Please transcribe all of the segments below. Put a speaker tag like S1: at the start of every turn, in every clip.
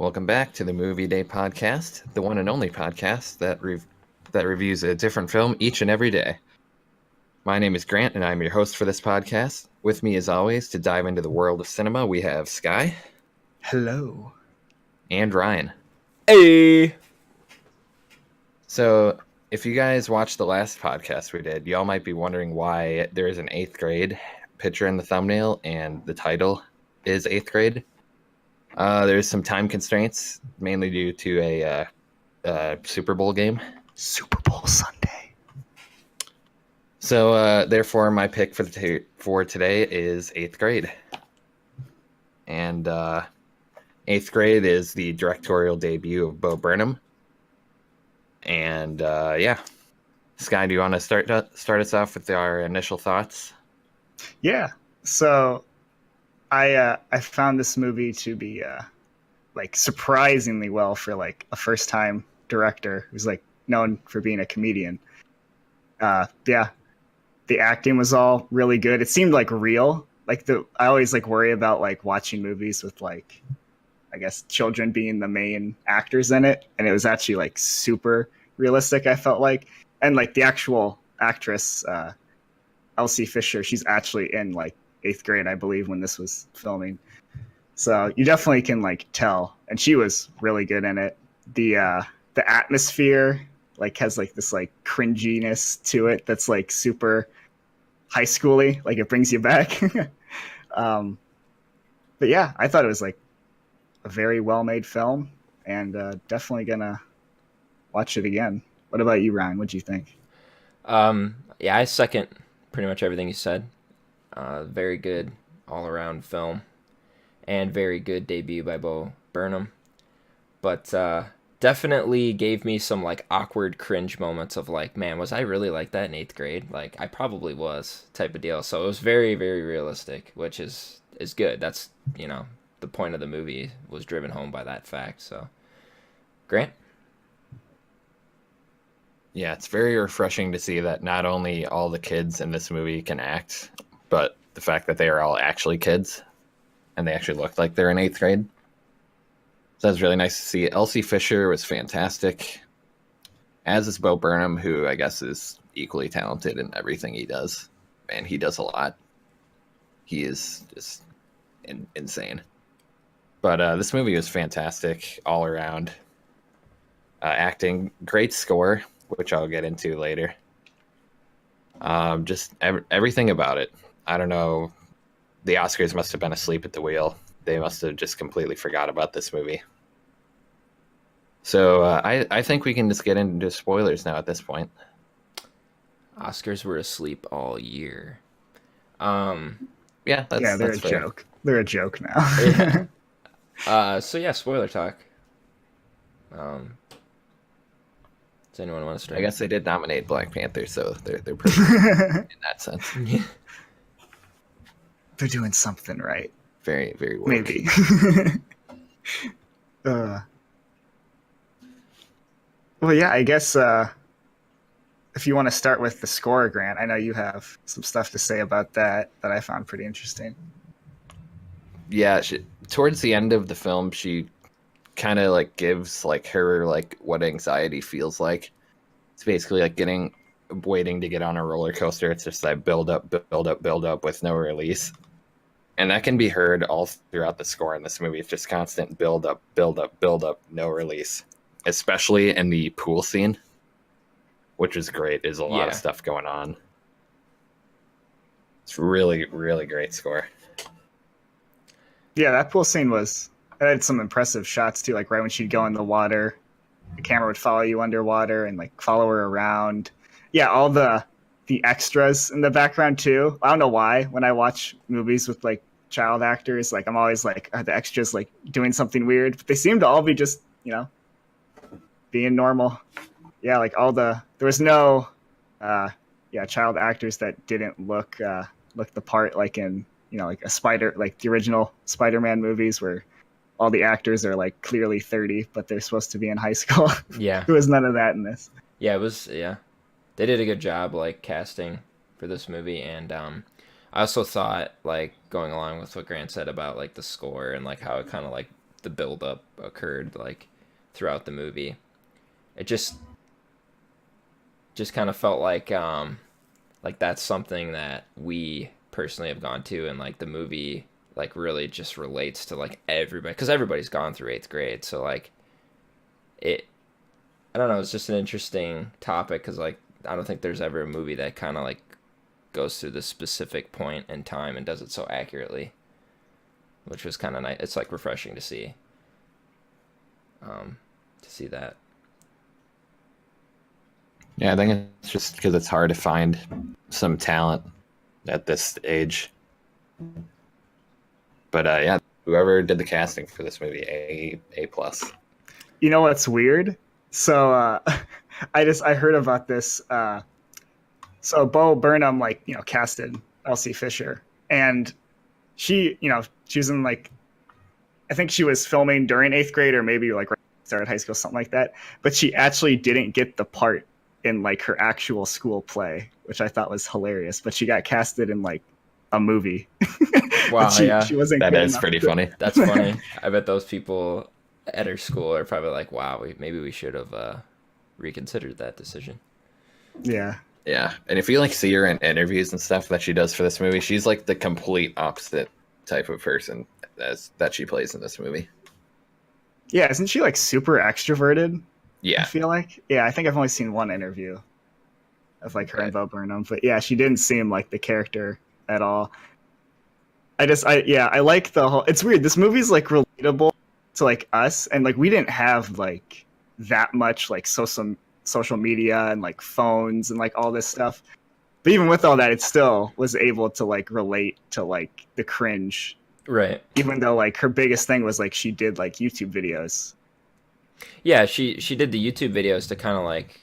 S1: Welcome back to the Movie Day podcast, the one and only podcast that reviews a different film each and every day. My name is Grant, and I'm your host for this podcast. With me, as always, to dive into the world of cinema, we have Sky.
S2: Hello.
S1: And Ryan.
S3: Hey!
S1: So, if you guys watched the last podcast we did, y'all might be wondering why there is an 8th grade picture in the thumbnail and the title is 8th grade. There's some time constraints, mainly due to a Super Bowl game.
S2: Super Bowl Sunday.
S1: So, therefore, my pick for today is 8th grade. And 8th grade is the directorial debut of Burnham. And yeah, Sky, do you want to start us off with our initial thoughts?
S2: Yeah. So I found this movie to be like surprisingly well for like a first time director who's like known for being a comedian. Yeah, the acting was all really good. It seemed like real. Like I always like worry about like watching movies with like, I guess, children being the main actors in it, and it was actually like super realistic, I felt like. And like the actual actress, Elsie Fisher, she's actually in like 8th grade, I believe, when this was filming. So you definitely can like tell, and she was really good in it. The atmosphere like has like this like cringiness to it that's like super high schooly, like it brings you back. But yeah, I thought it was like a very well made film, and definitely gonna watch it again. What about you, Ryan? What'd you think?
S3: Yeah, I second pretty much everything you said. Very good all around film, and very good debut by Bo Burnham. But definitely gave me some like awkward cringe moments of like, man, was I really like that in 8th grade? Like I probably was, type of deal. So it was very, very realistic, which is good. That's, the point of the movie was driven home by that fact. So, Grant?
S1: Yeah, it's very refreshing to see that not only all the kids in this movie can act, but the fact that they are all actually kids and they actually look like they're in 8th grade. So that's really nice to see. Elsie Fisher was fantastic, as is Bo Burnham, who I guess is equally talented in everything he does. Man, he does a lot. He is just insane. But this movie was fantastic all around. Acting, great score, which I'll get into later. Just everything about it. I don't know. The Oscars must have been asleep at the wheel. They must have just completely forgot about this movie. So I think we can just get into spoilers now at this point.
S3: Oscars were asleep all year.
S1: Yeah,
S2: they're
S1: that's
S2: a
S1: fair.
S2: joke. They're a joke now.
S3: So yeah, spoiler talk. Does anyone want to start?
S1: I guess they did nominate Black Panther, so they're pretty good in that sense.
S2: They're doing something right.
S1: Very, very woke.
S2: Maybe. Well, yeah, I guess if you want to start with the score, Grant, I know you have some stuff to say about that I found pretty interesting.
S1: Yeah, towards the end of the film, she kind of like gives like her like what anxiety feels like. It's basically like waiting to get on a roller coaster. It's just that build up with no release. And that can be heard all throughout the score in this movie. It's just constant build up, no release. Especially in the pool scene, which is great. There's a lot of stuff going on. It's really, really great score.
S2: Yeah, that pool scene it had some impressive shots too. Like right when she'd go in the water, the camera would follow you underwater and like follow her around. Yeah, all the extras in the background too. I don't know why when I watch movies with like child actors, like I'm always like, are the extras like doing something weird? But they seem to all be just, being normal. Yeah, like there was no child actors that didn't look the part, like in like the original Spider-Man movies where all the actors are like clearly 30 but they're supposed to be in high school.
S3: Yeah.
S2: There was none of that in this.
S3: Yeah, they did a good job like casting for this movie. And I also thought, like, going along with what Grant said about like the score and like how it kind of like the build up occurred like throughout the movie. It just kind of felt like that's something that we personally have gone to, and like the movie like really just relates to like everybody, because everybody's gone through 8th grade, so like it, I don't know, it's just an interesting topic because like I don't think there's ever a movie that kind of like goes through this specific point in time and does it so accurately, which was kind of nice. It's like refreshing to see that.
S1: Yeah, I think it's just because it's hard to find some talent at this age. But yeah, whoever did the casting for this movie, A plus.
S2: You know what's weird? So I heard about this. So Bo Burnham casted Elsie Fisher, and she was in like, I think she was filming during 8th grade or maybe like right started high school, something like that. But she actually didn't get the part in like her actual school play, which I thought was hilarious. But she got casted in like a movie.
S3: Wow,
S2: she wasn't.
S1: That is pretty funny.
S3: That's funny. I bet those people at her school are probably like, wow, maybe we should have reconsidered that decision.
S2: Yeah.
S1: Yeah, and if you like see her in interviews and stuff that she does for this movie, she's like the complete opposite type of person that she plays in this movie.
S2: Yeah, isn't she like super extroverted?
S1: Yeah.
S2: I feel like. Yeah, I think I've only seen one interview of like her
S1: Right.
S2: and Bo Burnham, but yeah, she didn't seem like the character at all. I like the whole. It's weird. This movie's like relatable to like us, and like we didn't have like that much like social media and like phones and like all this stuff. But even with all that, it still was able to like relate to like the cringe.
S3: Right.
S2: Even though like her biggest thing was like she did like YouTube videos.
S3: Yeah, she did the YouTube videos to kind of like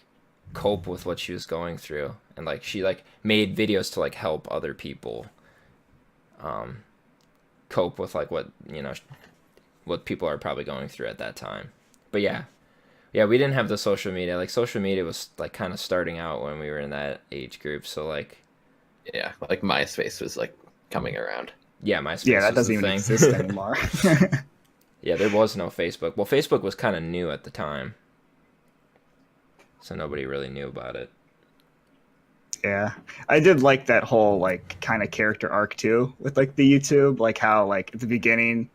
S3: cope with what she was going through, and like she like made videos to like help other people cope with like what people are probably going through at that time. But yeah, we didn't have the social media. Like social media was like kind of starting out when we were in that age group, so like
S1: Yeah, like MySpace was like coming around.
S3: yeah, MySpace
S2: Yeah, that
S3: was
S2: doesn't
S3: the
S2: even
S3: thing.
S2: exist anymore.
S3: Yeah, there was no Facebook. Well, Facebook was kind of new at the time, so nobody really knew about it.
S2: Yeah, I did like that whole like kind of character arc too with like the YouTube, like how like at the beginning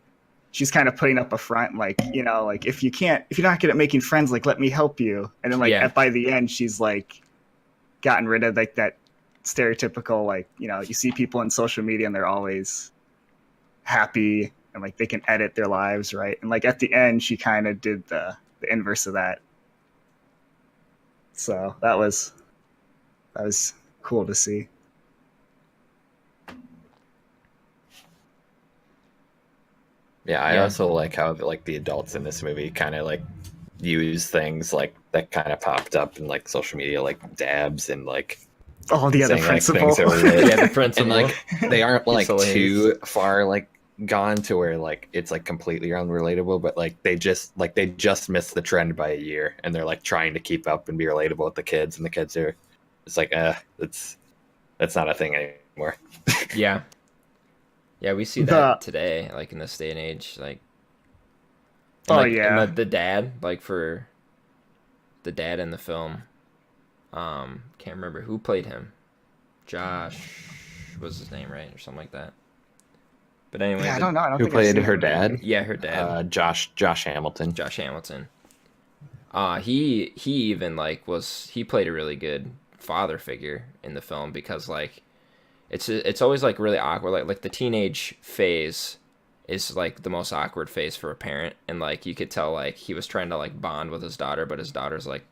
S2: she's kind of putting up a front, like like if you're not good at making friends, like let me help you, and then like
S3: Yeah.
S2: by the end she's like gotten rid of like that stereotypical like you see people in social media and they're always happy and like they can edit their lives, right? And like at the end she kind of did the inverse of that, so that was cool to see.
S1: Yeah, I
S3: Yeah.
S1: also like how like the adults in this movie kind of like use things like that kind of popped up in like social media, like dabs and like
S2: Oh, the other
S1: saying like
S2: principal.
S1: things that were really,
S3: Yeah, the principal.
S1: and like they aren't like
S3: hilarious.
S1: too far like gone to where like it's like completely unrelatable, but like they just missed the trend by a year, and they're like trying to keep up and be relatable with the kids, and the kids are, it's like that's not a thing anymore.
S3: Yeah. Yeah, we see that today, like in this day and age, like. And,
S2: Oh,
S3: like,
S2: yeah.
S3: And the dad, like for the dad in the film, can't remember who played him. Josh was his name, right, or something like that. But anyway,
S2: Yeah, I don't know. I don't
S1: Who
S2: think I've
S1: played
S2: seen
S1: her
S2: it.
S1: dad?
S3: Yeah, her dad,
S1: Josh Hamilton.
S3: Josh Hamilton. He even like he played a really good father figure in the film, because like it's always like really awkward, like the teenage phase is like the most awkward phase for a parent, and like you could tell like he was trying to like bond with his daughter, but his daughter's like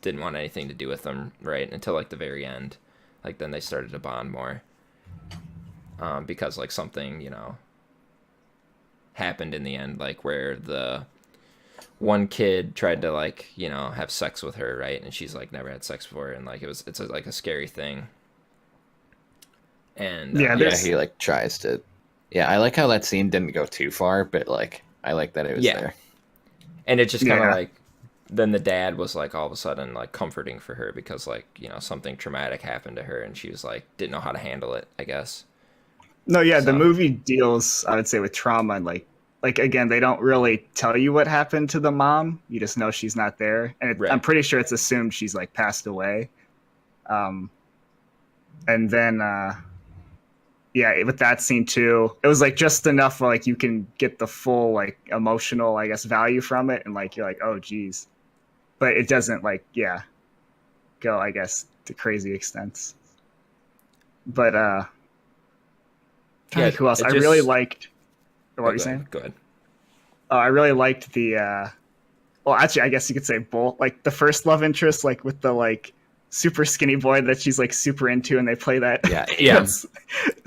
S3: didn't want anything to do with him, right, until like the very end. Like then they started to bond more, because like something happened in the end, like where the one kid tried to like have sex with her, right, and she's like never had sex before, and like it's like a scary thing. And
S2: Yeah,
S1: Yeah, he like tries to. Yeah, I like how that scene didn't go too far, but like I like that it was there.
S3: And it just kind of
S2: Yeah.
S3: like, then the dad was like all of a sudden like comforting for her, because like something traumatic happened to her, and she was like didn't know how to handle it, I guess.
S2: No, yeah, the
S3: So-
S2: movie deals, I would say, with trauma and like like again, they don't really tell you what happened to the mom. You just know she's not there, and
S3: Right.
S2: I'm pretty sure it's assumed she's like passed away. Um, and then yeah, with that scene too, it was like just enough where like you can get the full like emotional, I guess, value from it, and like you're like, oh geez, but it doesn't like go, I guess, to crazy extents. But trying to think who else I really liked. What were you saying?
S3: Go ahead.
S2: I really liked the well, actually, I guess you could say both. Like the first love interest, like with the like super skinny boy that she's like super into, and they play that
S1: Yeah.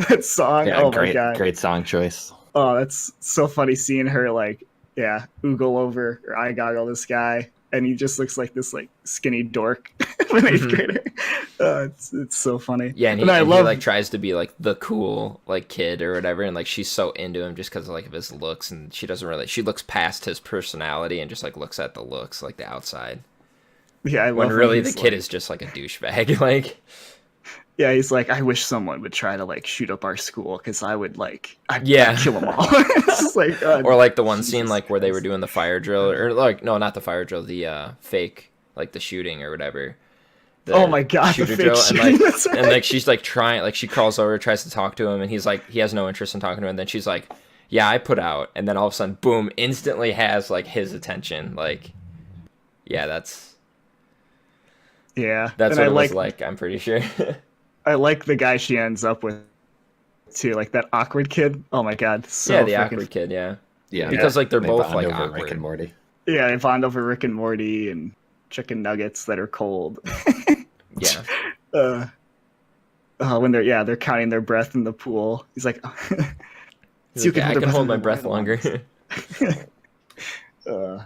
S2: that song.
S1: Yeah,
S2: Oh
S1: great,
S2: my god,
S1: great song choice.
S2: oh, that's so funny seeing her like oogle over or eye goggle this guy, and he just looks like this like skinny dork of an eighth grader. It's so funny.
S3: Yeah, and he,
S2: I
S3: and
S2: love
S3: he like tries to be like the cool like kid or whatever, and like she's so into him just because of like of his looks, and she doesn't really, she looks past his personality and just like looks at the looks, like the outside.
S2: I love
S3: when really
S2: he's
S3: the kid
S2: like,
S3: is just like a douchebag. Like,
S2: yeah, he's like, I wish someone would try to like shoot up our school because I would like, I'd kill them all. It's just like,
S3: or like the one
S2: Jesus
S3: scene like where they were
S2: Christ.
S3: doing the fire drill, or like no, not the fire drill, the fake like the shooting or whatever. The
S2: Oh my god, the
S3: shooter
S2: fake
S3: drill,
S2: shooting.
S3: and like
S2: That's right.
S3: and like she's like trying, like she crawls over, tries to talk to him, and he's like, he has no interest in talking to her, and then she's like, yeah, I put out, and then all of a sudden, boom, instantly has like his attention. Like, yeah, that's
S2: Yeah,
S3: what
S2: and I
S3: it was
S2: like,
S3: like. I'm pretty sure.
S2: I like the guy she ends up with too, like that awkward kid. Oh my god, so
S3: yeah, the
S2: freaking
S3: awkward kid. Yeah,
S1: Yeah,
S3: because like they're
S1: they
S3: both
S1: bond
S3: like
S1: over
S3: awkward.
S1: Rick and Morty.
S2: yeah, they bond over Rick and Morty and chicken nuggets that are cold.
S3: Yeah,
S2: When they're counting their breath in the pool. He's like,
S3: He's like, yeah, I can hold my breath longer.
S2: uh,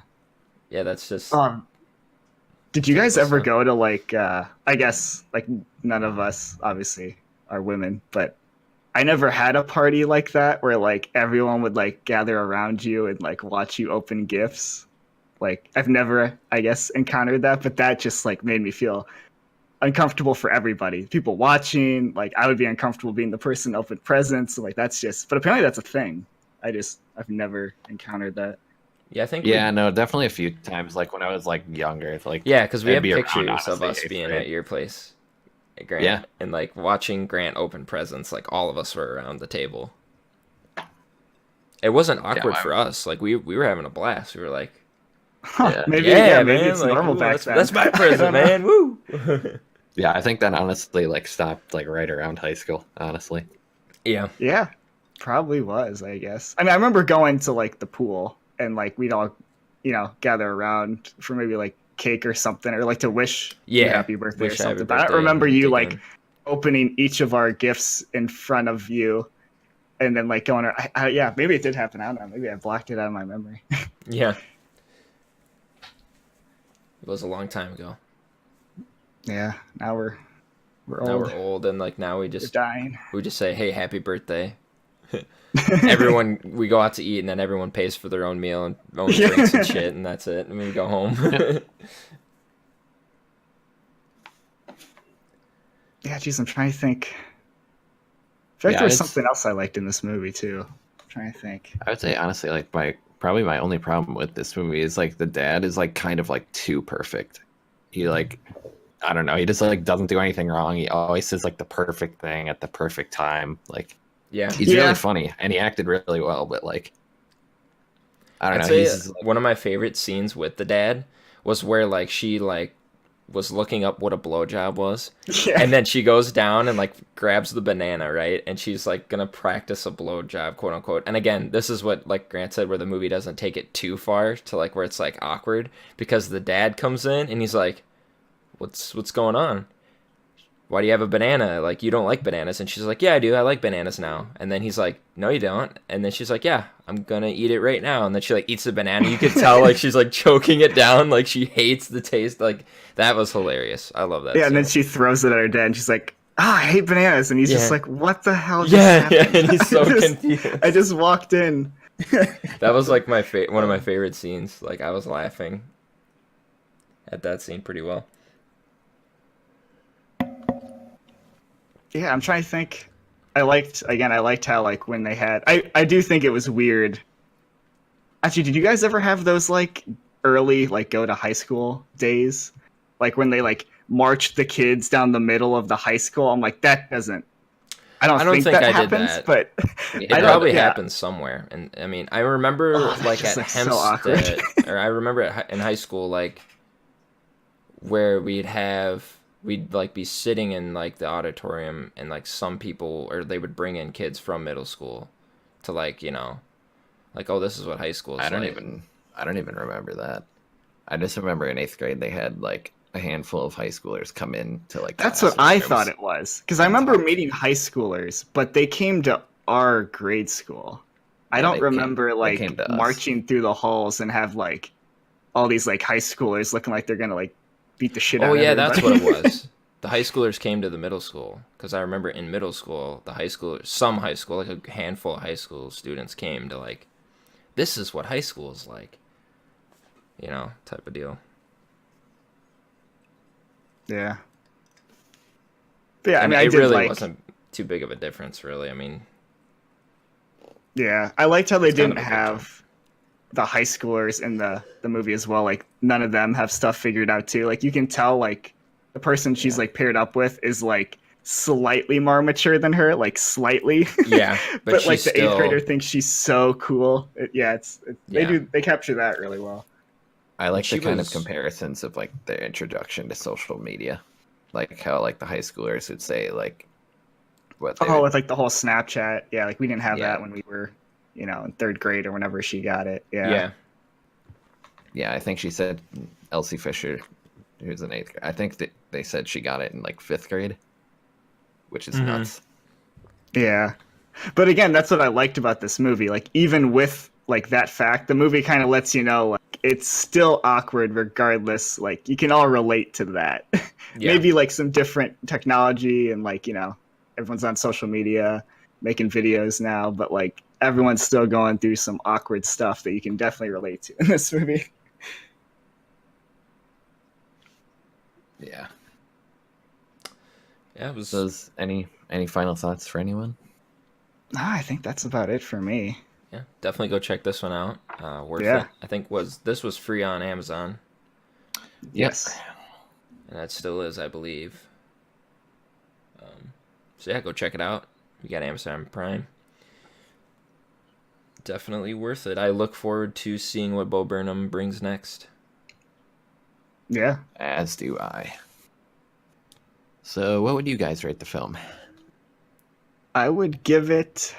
S3: Yeah, that's just.
S2: Did you guys
S3: Typical
S2: ever
S3: stuff.
S2: go to like I guess like none of us obviously are women, but I never had a party like that where like everyone would like gather around you and like watch you open gifts. Like I've never, I guess, encountered that, but that just like made me feel uncomfortable for everybody. People watching, like I would be uncomfortable being the person to open presents. Like that's just, but apparently that's a thing. I've never encountered that.
S3: Yeah, I think.
S1: Yeah, no, definitely a few times. Like when I was like younger, it's like
S3: Yeah, because we have
S1: it'd be around,
S3: pictures of
S1: honestly,
S3: us
S1: eighth
S3: being
S1: grade.
S3: at your place, Grant,
S1: Yeah.
S3: and like watching Grant open presents. Like all of us were around the table. It wasn't awkward
S1: I-
S3: for us. Like we were having a blast. We were like,
S1: Yeah.
S2: Maybe
S3: yeah,
S2: maybe
S3: man,
S2: it's
S3: like,
S2: normal
S3: ooh,
S2: back
S3: that's,
S2: then.
S3: that's my
S2: I
S3: present,
S2: don't know.
S3: man. Woo.
S1: Yeah, I think that honestly like stopped like right around high school. Honestly,
S3: Yeah.
S2: Yeah, probably was, I guess. I mean, I remember going to like the pool and like we'd all, gather around for maybe like cake or something, or like to wish you
S3: Yeah,
S2: happy birthday or
S3: wish happy
S2: something. But I don't
S3: birthday
S2: remember
S3: and
S2: you
S3: dig
S2: like
S3: in.
S2: opening each of our gifts in front of you and then like going, yeah, maybe it did happen. I don't know. Maybe I blocked it out of my memory.
S3: Yeah. It was a long time ago.
S2: Yeah, now we're old.
S3: Now we're old, and like now
S2: We're dying.
S3: we just say, "Hey, happy birthday." Everyone, we go out to eat, and then everyone pays for their own meal and own
S2: Yeah.
S3: drinks and shit, and that's it. And we go home.
S2: Yeah, geez, I'm trying to think. I feel like
S1: Yeah,
S2: there was
S1: it's-
S2: something else I liked in this movie too. I'm trying to think.
S1: I would say honestly like probably my only problem with this movie is like the dad is like kind of like too perfect. He like I don't know, he just like doesn't do anything wrong. He always says like the perfect thing at the perfect time. Like
S3: Yeah.
S1: he's
S2: Yeah.
S1: really funny and he acted really well, but like I don't
S3: I'd
S1: know.
S3: say
S1: He's like,
S3: one of my favorite scenes with the dad was where like she like was looking up what a blowjob was,
S2: Yeah.
S3: and then she goes down and like grabs the banana, right, and she's like gonna practice a blowjob, quote unquote. And again, this is what like Grant said, where the movie doesn't take it too far to like where it's like awkward, because the dad comes in and he's like, what's going on? Why do you have a banana? Like, you don't like bananas. And she's like, yeah, I do. I like bananas now. And then he's like, no, you don't. And then she's like, yeah, I'm gonna eat it right now. And then she like eats the banana. You could tell like she's like choking it down, like she hates the taste. Like, that was hilarious. I love that.
S2: Yeah, and then
S3: scene.
S2: she throws it at her dad, and she's like, I hate bananas. And he's just
S3: Yeah.
S2: like, what the hell just
S3: yeah,
S2: happened?
S3: and he's so
S2: I just-
S3: confused.
S2: I just walked in.
S3: That was like my one of my favorite scenes. Like, I was laughing at that scene pretty well.
S2: Yeah, I'm trying to think. I liked how like when they had I do think it was weird Actually, did you guys ever have those like early like go to high school days? Like when they like marched the kids down the middle of the high school? I'm like, that doesn't I don't
S3: I don't
S2: think
S3: think
S2: that
S3: I did
S2: happens,
S3: that.
S2: but
S1: We
S3: It
S2: I
S1: had
S2: don't
S3: probably
S2: yeah.
S3: happened somewhere, and I mean, I remember
S2: Oh, that
S3: like
S2: just
S3: at
S2: looks so awkward.
S3: Hempstead, or I remember in high school, like where we'd like be sitting in like the auditorium, and like some people, or they would bring in kids from middle school to like like, oh, this is what high school
S1: I
S3: is
S1: don't
S3: like.
S1: even I don't even remember that. I just remember in eighth grade they had like a handful of high schoolers come in to like
S2: That's what
S1: classes
S2: I thought
S1: rooms
S2: it was. Because I
S1: and
S2: remember
S1: talk.
S2: meeting high schoolers, but they came to our grade school. I
S1: Yeah,
S2: don't remember
S1: they came
S2: like
S1: to us.
S2: marching through the halls and have like all these like high schoolers looking like they're gonna like beat the shit
S3: Oh
S2: out of
S3: yeah, that's what
S2: everybody.
S3: it was. The high schoolers came to the middle school because I remember in middle school, some high school, like a handful of high school students came to like, this is what high school is like, type of deal.
S2: Yeah. But yeah, I
S3: And
S2: mean I
S3: it
S2: did
S3: really
S2: like
S3: wasn't too big of a difference, really. I mean,
S2: yeah. I liked how they
S1: It's kind
S2: didn't
S1: of a big jump.
S2: have the high schoolers in the movie as well. Like none of them have stuff figured out too. Like you can tell like the person she's
S1: Yeah.
S2: like paired up with is like slightly more mature than her, like slightly.
S3: yeah, but
S2: But
S3: she's
S2: like the eighth grader
S3: still,
S2: thinks she's so cool. Yeah,
S3: yeah.
S2: they capture that really well.
S1: I
S3: And
S1: like the
S3: she
S1: kind of
S3: was,
S1: comparisons of like the introduction to social media. Like how like the high schoolers would say like what they
S2: Oh,
S1: would
S2: with like the whole Snapchat. Yeah, like we didn't have
S1: yeah.
S2: that when we were, in third grade or whenever she got it. Yeah.
S3: yeah.
S1: Yeah, I think she said Elsie Fisher, who's in eighth grade. I think that they said she got it in like fifth grade, which is
S3: Hmm.
S1: nuts.
S2: Yeah. But again, that's what I liked about this movie. Like even with like that fact, the movie kind of lets you know like it's still awkward regardless. Like you can all relate to that.
S3: Yeah.
S2: Maybe like some different technology and like, everyone's on social media making videos now, but like everyone's still going through some awkward stuff that you can definitely relate to in this movie.
S1: Yeah.
S3: Yeah, it was,
S1: So is any final thoughts for anyone?
S2: I think that's about it for me.
S3: yeah, definitely go check this one out. Worth
S2: Yeah.
S3: it. I think this was free on Amazon,
S1: Yep.
S2: Yes.
S3: and that still is, I believe. So yeah, go check it out. You got Amazon Prime. Definitely worth it. I look forward to seeing what Bo Burnham brings next.
S2: Yeah.
S1: As do I. So what would you guys rate the film?
S2: I would give it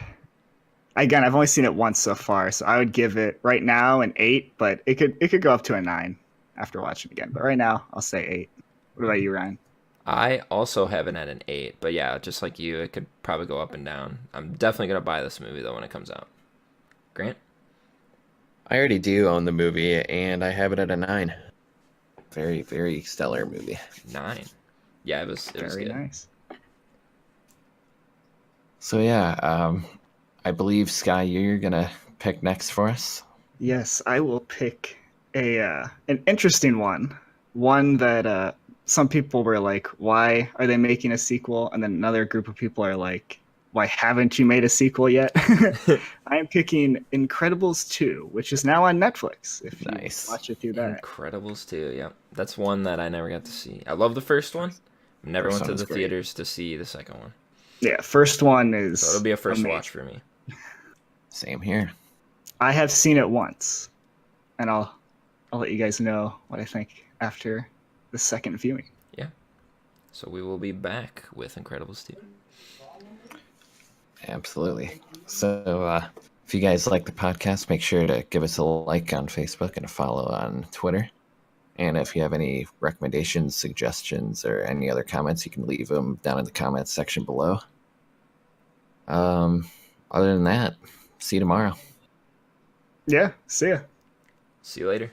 S2: again, I've only seen it once so far, so I would give it right now an 8, but it could go up to a 9 after watching it again. But right now, I'll say 8. What about you, Ryan?
S3: I also have it at an 8, but yeah, just like you, it could probably go up and down. I'm definitely gonna buy this movie though when it comes out. Grant?
S1: I already do own the movie, and I have it at a 9. Very, very stellar movie.
S3: 9. Yeah, it was
S2: Very
S3: good.
S2: nice.
S1: So yeah, I believe Sky, you're gonna pick next for us.
S2: Yes, I will pick a an interesting one that some people were like, "Why are they making a sequel?" And then another group of people are like, "Why haven't you made a sequel yet?" I am picking Incredibles 2, which is now on Netflix. If you
S1: Nice.
S2: watch it through that,
S3: Incredibles 2, yep. That's one that I never got to see. I love the first one. Never
S1: First
S3: went to
S1: one was
S3: the
S1: great.
S3: theaters to see the second one.
S2: yeah, first one is
S3: So it'll be a first
S2: amazing.
S3: watch for me.
S1: Same here.
S2: I have seen it once, and I'll let you guys know what I think after the second viewing.
S3: So we will be back with Incredibles 2.
S1: Absolutely. So if you guys like the podcast, make sure to give us a like on Facebook and a follow on Twitter. And if you have any recommendations, suggestions, or any other comments, you can leave them down in the comments section below. Other than that, see you tomorrow.
S2: Yeah, see ya.
S3: See you later.